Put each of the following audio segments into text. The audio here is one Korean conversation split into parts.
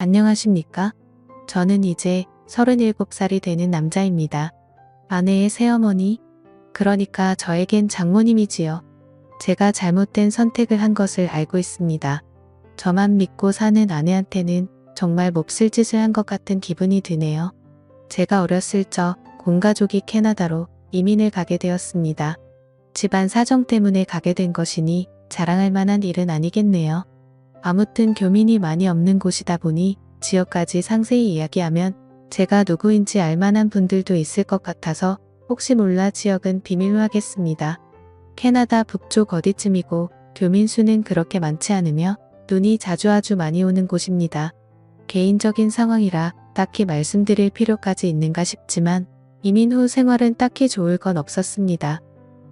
안녕하십니까? 저는 이제 37살이 되는 남자입니다. 아내의 새어머니, 그러니까 저에겐 장모님이지요. 제가 잘못된 선택을 한 것을 알고 있습니다. 저만 믿고 사는 아내한테는 정말 몹쓸 짓을 한 것 같은 기분이 드네요. 제가 어렸을 적 온 가족이 캐나다로 이민을 가게 되었습니다. 집안 사정 때문에 가게 된 것이니 자랑할 만한 일은 아니겠네요. 아무튼 교민이 많이 없는 곳이다 보니 지역까지 상세히 이야기하면 제가 누구인지 알만한 분들도 있을 것 같아서 혹시 몰라 지역은 비밀로 하겠습니다. 캐나다 북쪽 어디쯤이고 교민 수는 그렇게 많지 않으며 눈이 아주 많이 오는 곳입니다. 개인적인 상황이라 딱히 말씀드릴 필요까지 있는가 싶지만 이민 후 생활은 딱히 좋을 건 없었습니다.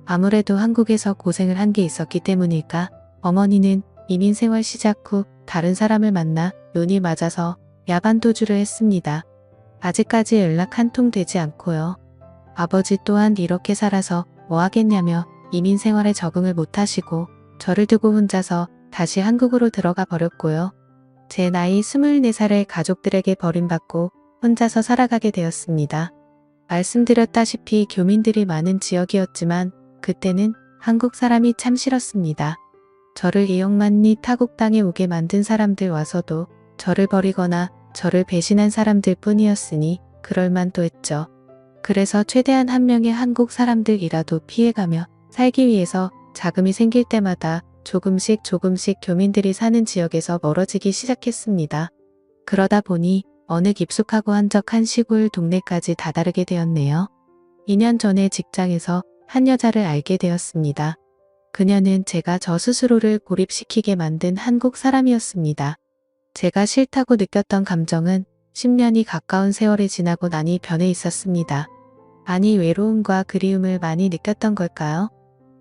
아무래도 한국에서 고생을 한 게 있었기 때문일까 어머니는 이민 생활 시작 후 다른 사람을 만나 눈이 맞아서 야반도주를 했습니다. 아직까지 연락 한 통 되지 않고요. 아버지 또한 이렇게 살아서 뭐 하겠냐며 이민 생활에 적응을 못하시고 저를 두고 혼자서 다시 한국으로 들어가 버렸고요. 제 나이 24살에 가족들에게 버림받고 혼자서 살아가게 되었습니다. 말씀드렸다시피 교민들이 많은 지역이었지만 그때는 한국 사람이 참 싫었습니다. 저를 이용만리 타국 땅에 오게 만든 사람들 와서도 저를 버리거나 저를 배신한 사람들 뿐이었으니 그럴만도 했죠. 그래서 최대한 한 명의 한국 사람들이라도 피해가며 살기 위해서 자금이 생길 때마다 조금씩 교민들이 사는 지역에서 멀어지기 시작했습니다. 그러다 보니 어느 깊숙하고 한적한 시골 동네까지 다다르게 되었네요. 2년 전에 직장에서 한 여자를 알게 되었습니다. 그녀는 제가 저 스스로를 고립시키게 만든 한국 사람이었습니다. 제가 싫다고 느꼈던 감정은 10년이 가까운 세월이 지나고 나니 변해 있었습니다. 아니 외로움과 그리움을 많이 느꼈던 걸까요?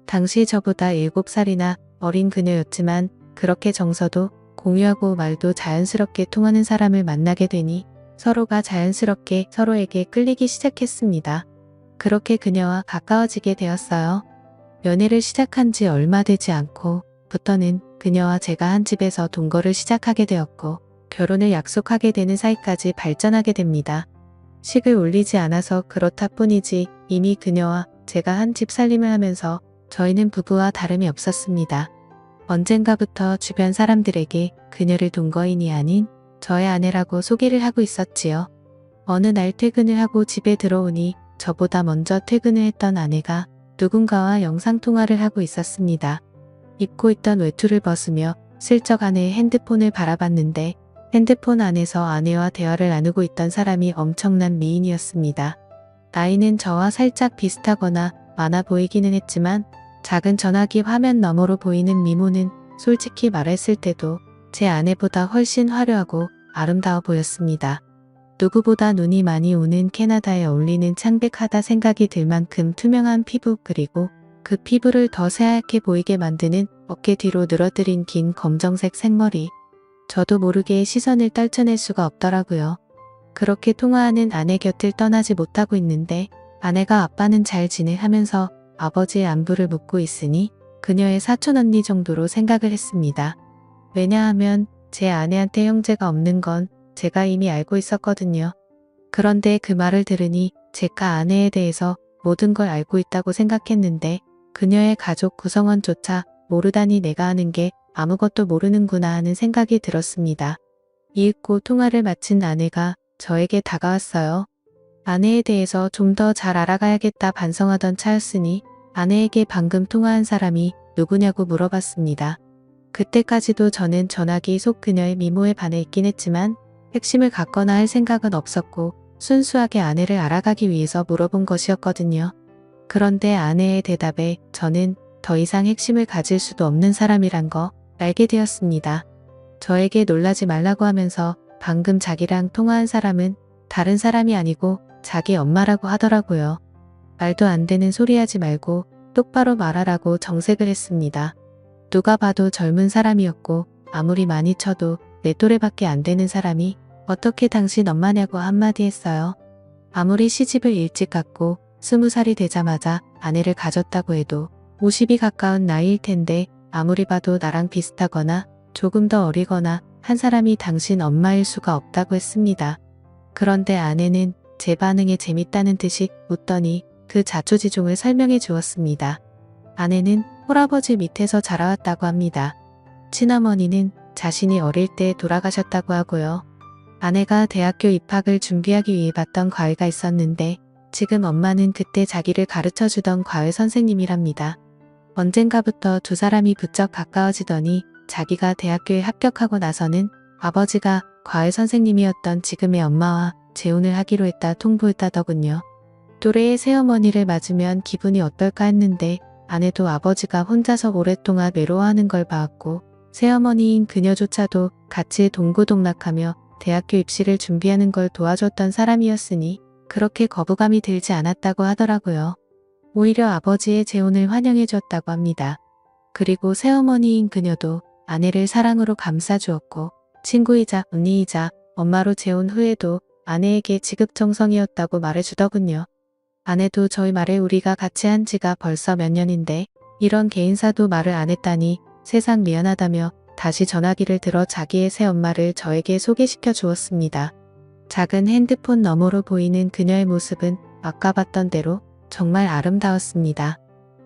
당시 저보다 7살이나 어린 그녀였지만 그렇게 정서도 공유하고 말도 자연스럽게 통하는 사람을 만나게 되니 서로가 자연스럽게 서로에게 끌리기 시작했습니다. 그렇게 그녀와 가까워지게 되었어요. 연애를 시작한 지 얼마 되지 않고부터는 그녀와 제가 한 집에서 동거를 시작하게 되었고 결혼을 약속하게 되는 사이까지 발전하게 됩니다. 식을 올리지 않아서 그렇다 뿐이지 이미 그녀와 제가 한 집 살림을 하면서 저희는 부부와 다름이 없었습니다. 언젠가부터 주변 사람들에게 그녀를 동거인이 아닌 저의 아내라고 소개를 하고 있었지요. 어느 날 퇴근을 하고 집에 들어오니 저보다 먼저 퇴근을 했던 아내가 누군가와 영상통화를 하고 있었습니다. 입고 있던 외투를 벗으며 슬쩍 아내의 핸드폰을 바라봤는데 핸드폰 안에서 아내와 대화를 나누고 있던 사람이 엄청난 미인이었습니다. 나이는 저와 살짝 비슷하거나 많아 보이기는 했지만 작은 전화기 화면 너머로 보이는 미모는 솔직히 말했을 때도 제 아내보다 훨씬 화려하고 아름다워 보였습니다. 누구보다 눈이 많이 오는 캐나다에 어울리는 창백하다 생각이 들 만큼 투명한 피부 그리고 그 피부를 더 새하얗게 보이게 만드는 어깨 뒤로 늘어뜨린 긴 검정색 생머리. 저도 모르게 시선을 떨쳐낼 수가 없더라고요. 그렇게 통화하는 아내 곁을 떠나지 못하고 있는데 아내가 아빠는 잘 지내 하면서 아버지의 안부를 묻고 있으니 그녀의 사촌언니 정도로 생각을 했습니다. 왜냐하면 제 아내한테 형제가 없는 건 제가 이미 알고 있었거든요. 그런데 그 말을 들으니 제가 아내에 대해서 모든 걸 알고 있다고 생각했는데 그녀의 가족 구성원조차 모르다니 내가 아는 게 아무것도 모르는구나 하는 생각이 들었습니다. 이윽고 통화를 마친 아내가 저에게 다가왔어요. 아내에 대해서 좀 더 잘 알아가야겠다 반성하던 차였으니 아내에게 방금 통화한 사람이 누구냐고 물어봤습니다. 그때까지도 저는 전화기 속 그녀의 미모에 반해 있긴 했지만 핵심을 갖거나 할 생각은 없었고 순수하게 아내를 알아가기 위해서 물어본 것이었거든요. 그런데 아내의 대답에 저는 더 이상 핵심을 가질 수도 없는 사람이란 거 알게 되었습니다. 저에게 놀라지 말라고 하면서 방금 자기랑 통화한 사람은 다른 사람이 아니고 자기 엄마라고 하더라고요. 말도 안 되는 소리 하지 말고 똑바로 말하라고 정색을 했습니다. 누가 봐도 젊은 사람이었고 아무리 많이 쳐도 내 또래밖에 안 되는 사람이 어떻게 당신 엄마냐고 한마디 했어요. 아무리 시집을 일찍 갔고 20살이 되자마자 아내를 가졌다고 해도 50이 가까운 나이일 텐데 아무리 봐도 나랑 비슷하거나 조금 더 어리거나 한 사람이 당신 엄마일 수가 없다고 했습니다. 그런데 아내는 제 반응에 재밌다는 듯이 웃더니 그 자초지종을 설명해 주었습니다. 아내는 홀아버지 밑에서 자라왔다고 합니다. 친어머니는 자신이 어릴 때 돌아가셨다고 하고요. 아내가 대학교 입학을 준비하기 위해 봤던 과외가 있었는데 지금 엄마는 그때 자기를 가르쳐 주던 과외 선생님이랍니다. 언젠가부터 두 사람이 부쩍 가까워지더니 자기가 대학교에 합격하고 나서는 아버지가 과외 선생님이었던 지금의 엄마와 재혼을 하기로 했다 통보했다더군요. 또래의 새어머니를 맞으면 기분이 어떨까 했는데 아내도 아버지가 혼자서 오랫동안 외로워하는 걸 봐왔고 새어머니인 그녀조차도 같이 동고동락하며 대학교 입시를 준비하는 걸 도와줬던 사람이었으니 그렇게 거부감이 들지 않았다고 하더라고요. 오히려 아버지의 재혼을 환영해줬다고 합니다. 그리고 새어머니인 그녀도 아내를 사랑으로 감싸주었고 친구이자 언니이자 엄마로 재혼 후에도 아내에게 지극정성이었다고 말해주더군요. 아내도 저희 말에 우리가 같이 한 지가 벌써 몇 년인데 이런 개인사도 말을 안 했다니 세상 미안하다며 다시 전화기를 들어 자기의 새엄마를 저에게 소개시켜 주었습니다. 작은 핸드폰 너머로 보이는 그녀의 모습은 아까 봤던 대로 정말 아름다웠습니다.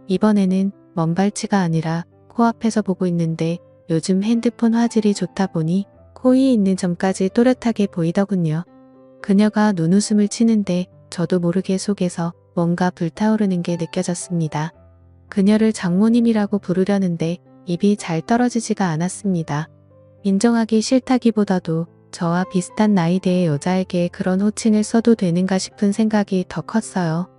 이번에는 먼발치가 아니라 코앞에서 보고 있는데 요즘 핸드폰 화질이 좋다 보니 코 위에 있는 점까지 또렷하게 보이더군요. 그녀가 눈웃음을 치는데 저도 모르게 속에서 뭔가 불타오르는 게 느껴졌습니다. 그녀를 장모님이라고 부르려는데 입이 잘 떨어지지가 않았습니다. 인정하기 싫다기보다도 저와 비슷한 나이대의 여자에게 그런 호칭을 써도 되는가 싶은 생각이 더 컸어요.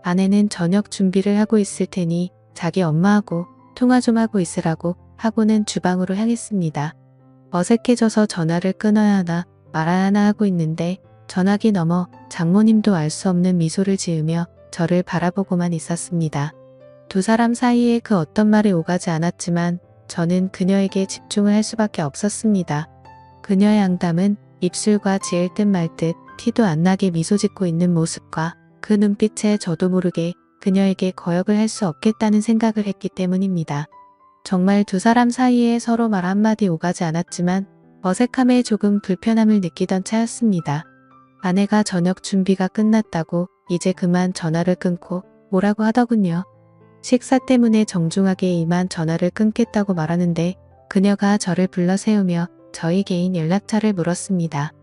아내는 저녁 준비를 하고 있을 테니 자기 엄마하고 통화 좀 하고 있으라고 하고는 주방으로 향했습니다. 어색해져서 전화를 끊어야 하나 말아야 하나 하고 있는데 전화기 너머 장모님도 알 수 없는 미소를 지으며 저를 바라보고만 있었습니다. 두 사람 사이에 그 어떤 말이 오가지 않았지만 저는 그녀에게 집중을 할 수밖에 없었습니다. 그녀의 앙담은 입술과 지을 듯 말 듯 티도 안 나게 미소 짓고 있는 모습과 그 눈빛에 저도 모르게 그녀에게 거역을 할 수 없겠다는 생각을 했기 때문입니다. 정말 두 사람 사이에 서로 말 한마디 오가지 않았지만 어색함에 조금 불편함을 느끼던 차였습니다. 아내가 저녁 준비가 끝났다고 이제 그만 전화를 끊고 오라고 하더군요. 식사 때문에 정중하게 이만 전화를 끊겠다고 말하는데 그녀가 저를 불러 세우며 저희 개인 연락처를 물었습니다.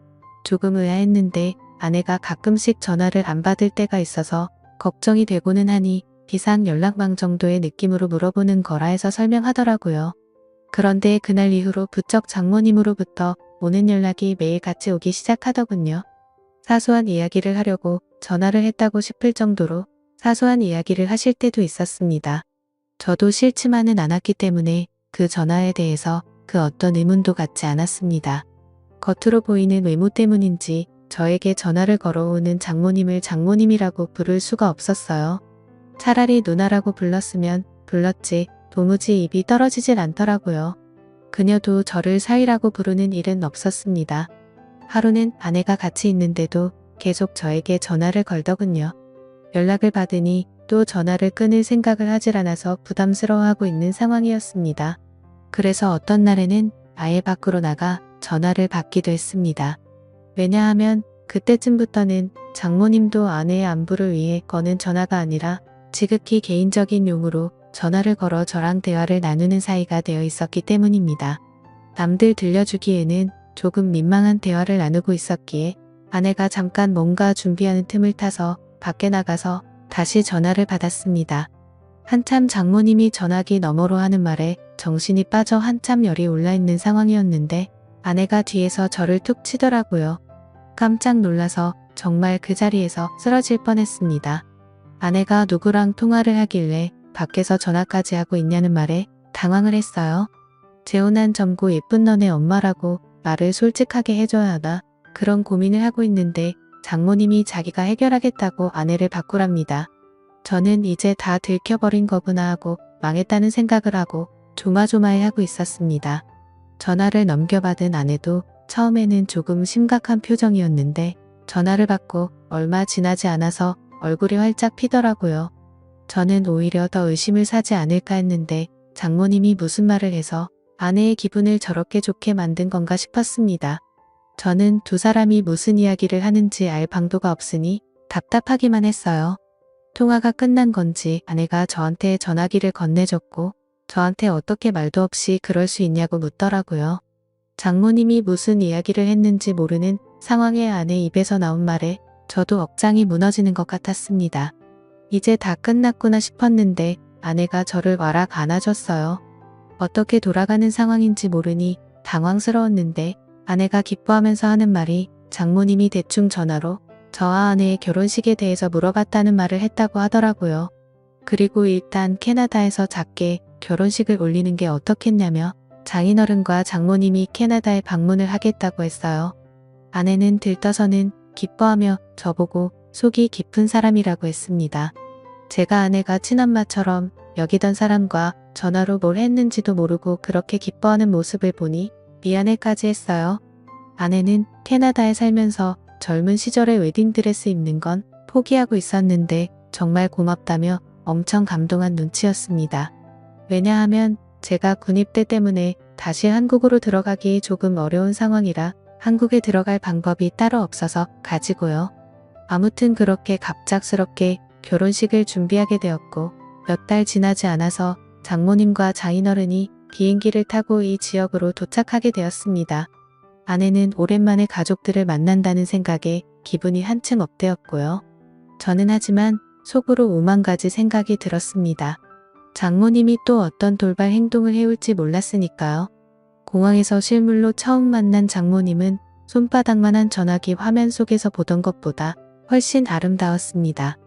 조금 의아했는데 아내가 가끔씩 전화를 안 받을 때가 있어서 걱정이 되고는 하니 비상 연락망 정도의 느낌으로 물어보는 거라 해서 설명하더라고요. 그런데 그날 이후로 부쩍 장모님으로부터 오는 연락이 매일 같이 오기 시작하더군요. 사소한 이야기를 하려고 전화를 했다고 싶을 정도로 사소한 이야기를 하실 때도 있었습니다. 저도 싫지만은 않았기 때문에 그 전화에 대해서 그 어떤 의문도 갖지 않았습니다. 겉으로 보이는 외모 때문인지 저에게 전화를 걸어오는 장모님을 장모님이라고 부를 수가 없었어요. 차라리 누나라고 불렀으면 불렀지 도무지 입이 떨어지질 않더라고요. 그녀도 저를 사위라고 부르는 일은 없었습니다. 하루는 아내가 같이 있는데도 계속 저에게 전화를 걸더군요. 연락을 받으니 또 전화를 끊을 생각을 하질 않아서 부담스러워하고 있는 상황이었습니다. 그래서 어떤 날에는 아예 밖으로 나가 전화를 받기도 했습니다. 왜냐하면 그때쯤부터는 장모님도 아내의 안부를 위해 거는 전화가 아니라 지극히 개인적인 용으로 전화를 걸어 저랑 대화를 나누는 사이가 되어 있었기 때문입니다. 남들 들려주기에는 조금 민망한 대화를 나누고 있었기에 아내가 잠깐 뭔가 준비하는 틈을 타서 밖에 나가서 다시 전화를 받았습니다. 한참 장모님이 전화기 너머로 하는 말에 정신이 빠져 한참 열이 올라있는 상황이었는데 아내가 뒤에서 저를 툭 치더라고요. 깜짝 놀라서 정말 그 자리에서 쓰러질 뻔했습니다. 아내가 누구랑 통화를 하길래 밖에서 전화까지 하고 있냐는 말에 당황을 했어요. 재혼한 젊고 예쁜 너네 엄마라고 말을 솔직하게 해줘야 하나 그런 고민을 하고 있는데 장모님이 자기가 해결하겠다고 아내를 바꾸랍니다. 저는 이제 다 들켜버린 거구나 하고 망했다는 생각을 하고 조마조마해하고 있었습니다. 전화를 넘겨받은 아내도 처음에는 조금 심각한 표정이었는데 전화를 받고 얼마 지나지 않아서 얼굴이 활짝 피더라고요. 저는 오히려 더 의심을 사지 않을까 했는데 장모님이 무슨 말을 해서 아내의 기분을 저렇게 좋게 만든 건가 싶었습니다. 저는 두 사람이 무슨 이야기를 하는지 알 방도가 없으니 답답하기만 했어요. 통화가 끝난 건지 아내가 저한테 전화기를 건네줬고 저한테 어떻게 말도 없이 그럴 수 있냐고 묻더라고요. 장모님이 무슨 이야기를 했는지 모르는 상황에 아내 입에서 나온 말에 저도 억장이 무너지는 것 같았습니다. 이제 다 끝났구나 싶었는데 아내가 저를 와락 안아줬어요. 어떻게 돌아가는 상황인지 모르니 당황스러웠는데 아내가 기뻐하면서 하는 말이 장모님이 대충 전화로 저와 아내의 결혼식에 대해서 물어봤다는 말을 했다고 하더라고요. 그리고 일단 캐나다에서 작게 결혼식을 올리는 게 어떻겠냐며 장인어른과 장모님이 캐나다에 방문을 하겠다고 했어요. 아내는 들떠서는 기뻐하며 저보고 속이 깊은 사람이라고 했습니다. 제가 아내가 친엄마처럼 여기던 사람과 전화로 뭘 했는지도 모르고 그렇게 기뻐하는 모습을 보니 미안해까지 했어요. 아내는 캐나다에 살면서 젊은 시절에 웨딩드레스 입는 건 포기하고 있었는데 정말 고맙다며 엄청 감동한 눈치였습니다. 왜냐하면 제가 군입대 때문에 다시 한국으로 들어가기 조금 어려운 상황이라 한국에 들어갈 방법이 따로 없어서 가지고요. 아무튼 그렇게 갑작스럽게 결혼식을 준비하게 되었고 몇 달 지나지 않아서 장모님과 장인어른이 비행기를 타고 이 지역으로 도착하게 되었습니다. 아내는 오랜만에 가족들을 만난다는 생각에 기분이 한층 업되었고요. 저는 하지만 속으로 오만 가지 생각이 들었습니다. 장모님이 또 어떤 돌발 행동을 해올지 몰랐으니까요. 공항에서 실물로 처음 만난 장모님은 손바닥만한 전화기 화면 속에서 보던 것보다 훨씬 아름다웠습니다.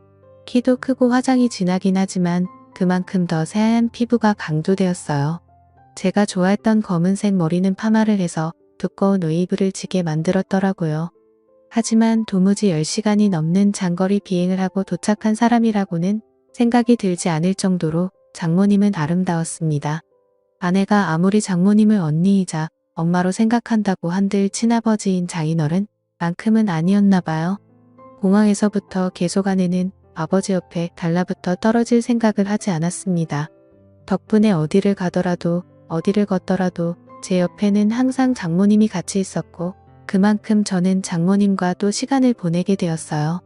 키도 크고 화장이 진하긴 하지만 그만큼 더 새하얀 피부가 강조되었어요. 제가 좋아했던 검은색 머리는 파마를 해서 두꺼운 웨이브를 지게 만들었더라고요. 하지만 도무지 10시간이 넘는 장거리 비행을 하고 도착한 사람이라고는 생각이 들지 않을 정도로 장모님은 아름다웠습니다. 아내가 아무리 장모님을 언니이자 엄마로 생각한다고 한들 친아버지인 장인어른 만큼은 아니었나 봐요. 공항에서부터 계속 아내는 아버지 옆에 달라붙어 떨어질 생각을 하지 않았습니다. 덕분에 어디를 가더라도 어디를 걷더라도 제 옆에는 항상 장모님이 같이 있었고 그만큼 저는 장모님과 또 시간을 보내게 되었어요.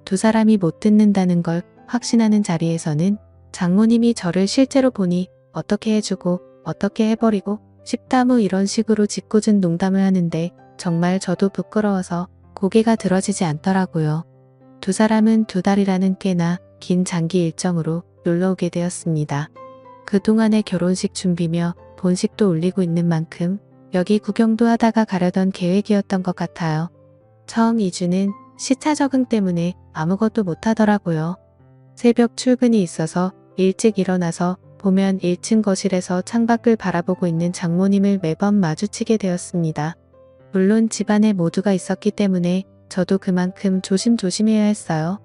두 사람이 못 듣는다는 걸 확신하는 자리에서는 장모님이 저를 실제로 보니 어떻게 해주고 어떻게 해버리고 싶다무 이런 식으로 짓궂은 농담을 하는데 정말 저도 부끄러워서 고개가 들어지지 않더라고요. 두 사람은 2달이라는 꽤나 긴 장기 일정으로 놀러 오게 되었습니다. 그동안의 결혼식 준비며 본식도 올리고 있는 만큼 여기 구경도 하다가 가려던 계획이었던 것 같아요. 처음 2주는 시차 적응 때문에 아무것도 못하더라고요. 새벽 출근이 있어서 일찍 일어나서 보면 1층 거실에서 창밖을 바라보고 있는 장모님을 매번 마주치게 되었습니다. 물론 집안에 모두가 있었기 때문에 저도 그만큼 조심조심해야 했어요.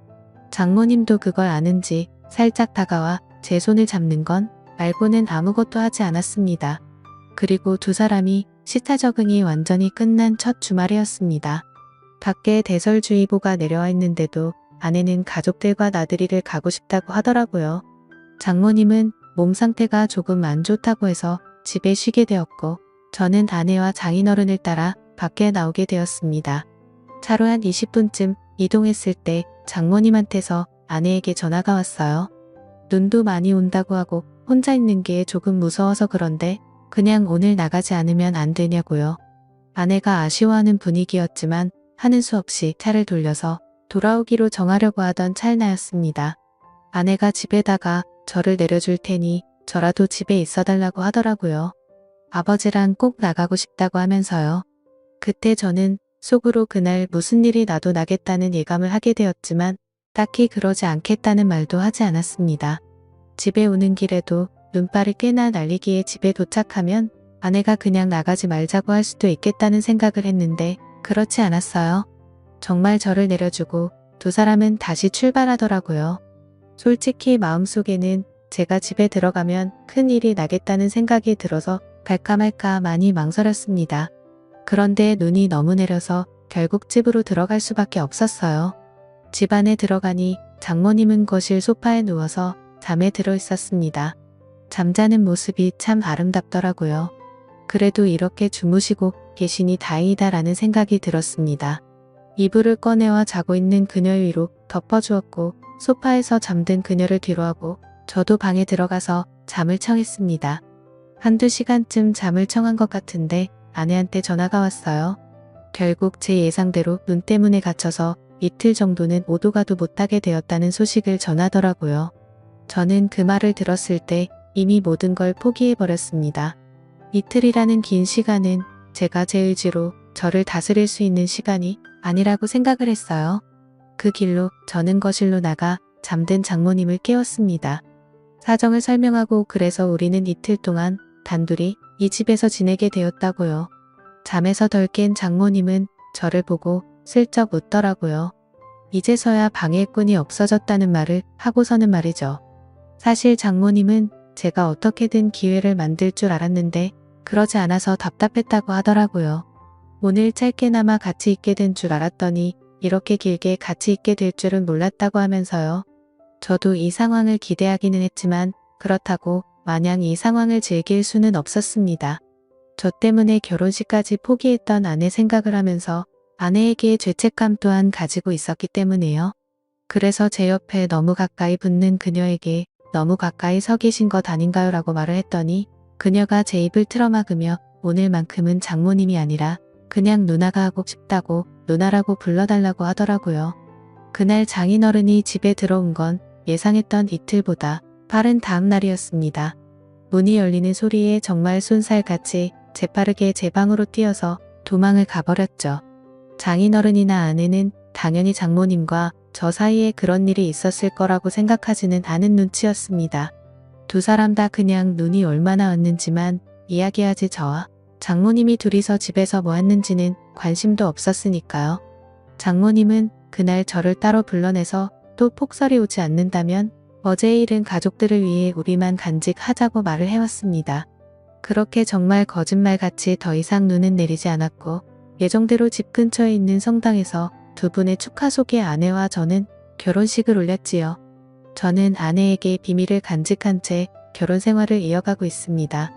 장모님도 그걸 아는지 살짝 다가와 제 손을 잡는 건 말고는 아무것도 하지 않았습니다. 그리고 두 사람이 시차 적응이 완전히 끝난 첫 주말이었습니다. 밖에 대설주의보가 내려와 있는데도 아내는 가족들과 나들이를 가고 싶다고 하더라고요. 장모님은 몸 상태가 조금 안 좋다고 해서 집에 쉬게 되었고 저는 아내와 장인어른을 따라 밖에 나오게 되었습니다. 차로 한 20분쯤 이동했을 때 장모님한테서 아내에게 전화가 왔어요. 눈도 많이 온다고 하고 혼자 있는 게 조금 무서워서 그런데 그냥 오늘 나가지 않으면 안 되냐고요. 아내가 아쉬워하는 분위기였지만 하는 수 없이 차를 돌려서 돌아오기로 정하려고 하던 찰나였습니다. 아내가 집에다가 저를 내려줄 테니 저라도 집에 있어달라고 하더라고요. 아버지랑 꼭 나가고 싶다고 하면서요. 그때 저는 속으로 그날 무슨 일이 나도 나겠다는 예감을 하게 되었지만 딱히 그러지 않겠다는 말도 하지 않았습니다. 집에 오는 길에도 눈발이 꽤나 날리기에 집에 도착하면 아내가 그냥 나가지 말자고 할 수도 있겠다는 생각을 했는데 그렇지 않았어요. 정말 저를 내려주고 두 사람은 다시 출발하더라고요. 솔직히 마음속에는 제가 집에 들어가면 큰일이 나겠다는 생각이 들어서 갈까 말까 많이 망설였습니다. 그런데 눈이 너무 내려서 결국 집으로 들어갈 수밖에 없었어요. 집 안에 들어가니 장모님은 거실 소파에 누워서 잠에 들어 있었습니다. 잠자는 모습이 참 아름답더라고요. 그래도 이렇게 주무시고 계시니 다행이다라는 생각이 들었습니다. 이불을 꺼내와 자고 있는 그녀 위로 덮어주었고 소파에서 잠든 그녀를 뒤로하고 저도 방에 들어가서 잠을 청했습니다. 한두 시간쯤 잠을 청한 것 같은데 아내한테 전화가 왔어요. 결국 제 예상대로 눈 때문에 갇혀서 이틀 정도는 오도 가도 못하게 되었다는 소식을 전하더라고요. 저는 그 말을 들었을 때 이미 모든 걸 포기해버렸습니다. 이틀이라는 긴 시간은 제가 제 의지로 저를 다스릴 수 있는 시간이 아니라고 생각을 했어요. 그 길로 저는 거실로 나가 잠든 장모님을 깨웠습니다. 사정을 설명하고 그래서 우리는 이틀 동안 단둘이 이 집에서 지내게 되었다고요. 잠에서 덜 깬 장모님은 저를 보고 슬쩍 웃더라고요. 이제서야 방해꾼이 없어졌다는 말을 하고서는 말이죠. 사실 장모님은 제가 어떻게든 기회를 만들 줄 알았는데 그러지 않아서 답답했다고 하더라고요. 오늘 짧게나마 같이 있게 된 줄 알았더니 이렇게 길게 같이 있게 될 줄은 몰랐다고 하면서요. 저도 이 상황을 기대하기는 했지만 그렇다고 마냥 이 상황을 즐길 수는 없었습니다. 저 때문에 결혼식까지 포기했던 아내 생각을 하면서 아내에게 죄책감 또한 가지고 있었기 때문에요. 그래서 제 옆에 너무 가까이 붙는 그녀에게 너무 가까이 서 계신 것 아닌가요? 라고 말을 했더니 그녀가 제 입을 틀어막으며 오늘만큼은 장모님이 아니라 그냥 누나가 하고 싶다고 누나라고 불러달라고 하더라고요. 그날 장인어른이 집에 들어온 건 예상했던 이틀보다 빠른 다음 날이었습니다. 문이 열리는 소리에 정말 쏜살같이 재빠르게 제 방으로 뛰어서 도망을 가버렸죠. 장인어른이나 아내는 당연히 장모님과 저 사이에 그런 일이 있었을 거라고 생각하지는 않은 눈치였습니다. 두 사람 다 그냥 눈이 얼마나 왔는지만 이야기하지 저와 장모님이 둘이서 집에서 뭐 했는지는 관심도 없었으니까요. 장모님은 그날 저를 따로 불러내서 또 폭설이 오지 않는다면 어제의 일은 가족들을 위해 우리만 간직하자고 말을 해왔습니다. 그렇게 정말 거짓말같이 더 이상 눈은 내리지 않았고 예정대로 집 근처에 있는 성당에서 두 분의 축하 속에 아내와 저는 결혼식을 올렸지요. 저는 아내에게 비밀을 간직한 채 결혼 생활을 이어가고 있습니다.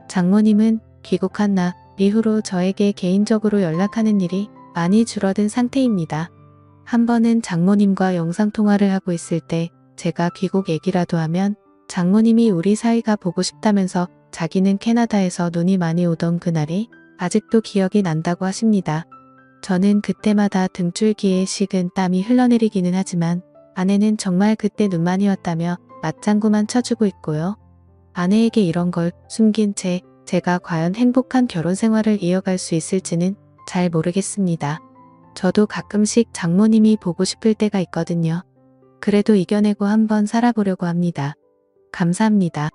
장모님은 귀국한 날 이후로 저에게 개인적으로 연락하는 일이 많이 줄어든 상태입니다. 한 번은 장모님과 영상통화를 하고 있을 때 제가 귀국 얘기라도 하면 장모님이 우리 사이가 보고 싶다면서 자기는 캐나다에서 눈이 많이 오던 그날이 아직도 기억이 난다고 하십니다. 저는 그때마다 등줄기에 식은 땀이 흘러내리기는 하지만 아내는 정말 그때 눈 많이 왔다며 맞장구만 쳐주고 있고요. 아내에게 이런 걸 숨긴 채 제가 과연 행복한 결혼 생활을 이어갈 수 있을지는 잘 모르겠습니다. 저도 가끔씩 장모님이 보고 싶을 때가 있거든요. 그래도 이겨내고 한번 살아보려고 합니다. 감사합니다.